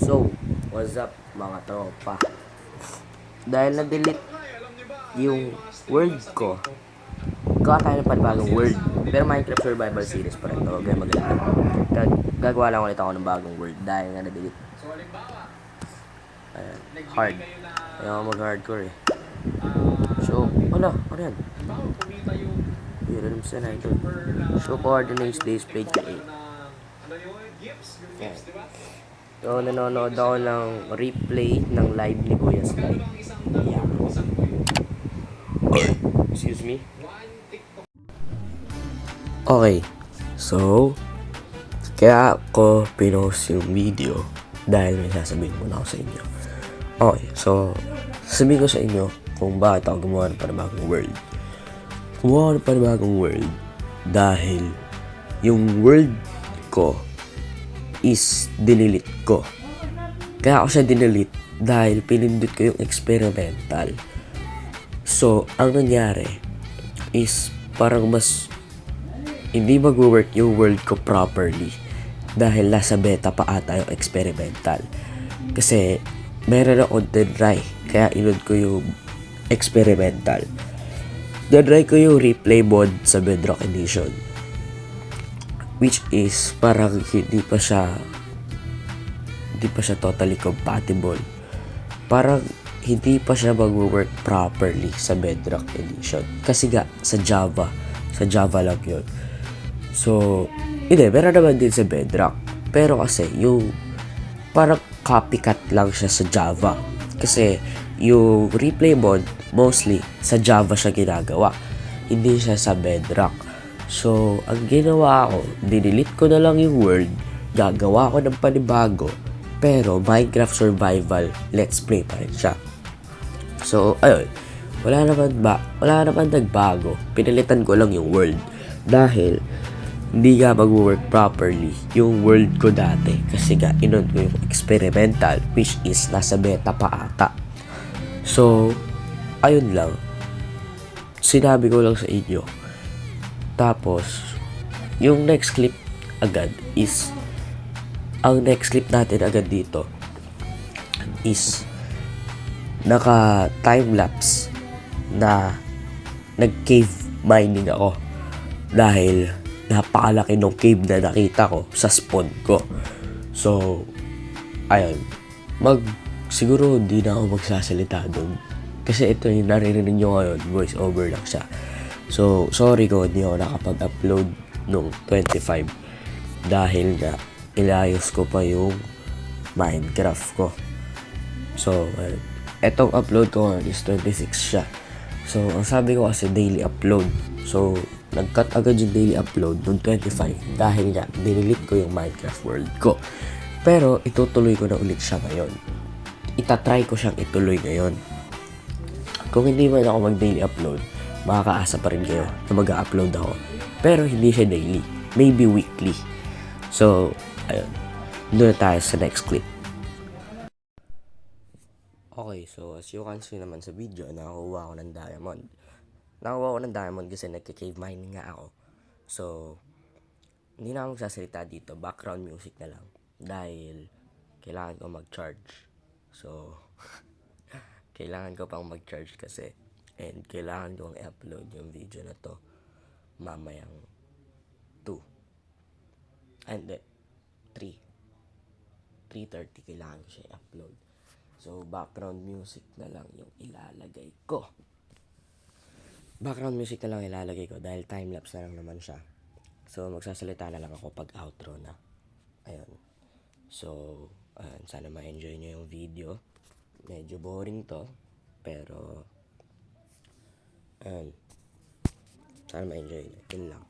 So, what's up mga tropa? Dahil na-delete yung world ko, gawa tayo ng panibagong world. Pero Minecraft Survival Series pa rin to. Huwag kayo maganda. Gagawa lang ulit ako ng bagong world dahil nga na-delete. Ayan, hard. Ayaw ako mag-hardcore eh. So, ano yan? Rhythms and idol. Show coordinates, days played, create. Ayan. So, nanonood ako ng replay ng live ni Kuya Sly. Yeah. Excuse me. Okay. So, kaya ako pinost yung video dahil may sasabihin muna ako sa inyo. Okay. So, sasabihin ko sa inyo kung bakit ako gumawa ng panibagong world. Gumawa ako ng panibagong world dahil yung world ko is dinilit ko. Kaya ako siya dinilit dahil pinindot ko yung experimental. So, ang nangyari is parang mas hindi mag-work yung world ko properly dahil nasa beta pa ata yung experimental. Kasi meron akong try kaya inod ko yung experimental. Try ko yung replay mode sa Bedrock Edition, which is parang hindi pa siya totally compatible. Parang hindi pa siya mag-work properly sa Bedrock Edition. Kasi sa Java lang yun. So, hindi, meron naman din sa Bedrock. Pero kasi, yung parang copycat lang siya sa Java. Kasi, yung replay mode, mostly, sa Java siya ginagawa. Hindi siya sa Bedrock. So, ang ginawa ko, dinelete ko na lang yung world, gagawa ko ng panibago, pero Minecraft Survival Let's Play pa rin siya. So, ayun, wala naman nagbago. Pinalitan ko lang yung world dahil hindi nga mag-work properly yung world ko dati kasi inod ko yung experimental, which is nasa beta pa ata. So, ayun lang. Sinabi ko lang sa inyo. Tapos, yung next clip agad is, ang next clip natin agad dito is naka time-lapse na nag-cave mining ako dahil napakalaki ng cave na nakita ko sa spawn ko. So, ayun, siguro hindi na ako magsasalita doon kasi ito yung naririnig nyo ngayon, voice over lang siya. So, sorry ko, hindi ako nakapag-upload nung 25 dahil nga ilayos ko pa yung Minecraft ko. So, etong upload ko is 26 siya. So, ang sabi ko kasi daily upload. So, nag-cut agad yung daily upload nung 25 dahil nga dinilit ko yung Minecraft world ko. Pero, itutuloy ko na ulit siya ngayon. Itatry ko siyang ituloy ngayon. Kung hindi man ako mag-daily upload, makakaasa pa rin kayo na mag-upload ako. Pero hindi siya daily. Maybe weekly. So, ayun. Doon na tayo sa next clip. Okay, so as you can see naman sa video, nakakuha ako ng diamond. Nakakuha ko ng diamond kasi nagka-cave mining nga ako. So, hindi na ako magsasalita dito. Background music na lang. Dahil kailangan ko mag-charge. So, kailangan ko pang mag-charge kasi. And kailangan kong i-upload yung video na to mamayang 2. And 3:30 kailangan ko siya i-upload. So, background music na lang yung ilalagay ko. Background music na lang ilalagay ko dahil time-lapse na lang naman siya. So, magsasalita na lang ako pag outro na. Ayun. So, sana ma-enjoy nyo yung video. Medyo boring to. Pero, sana ma-enjoy nyo. Yun lang.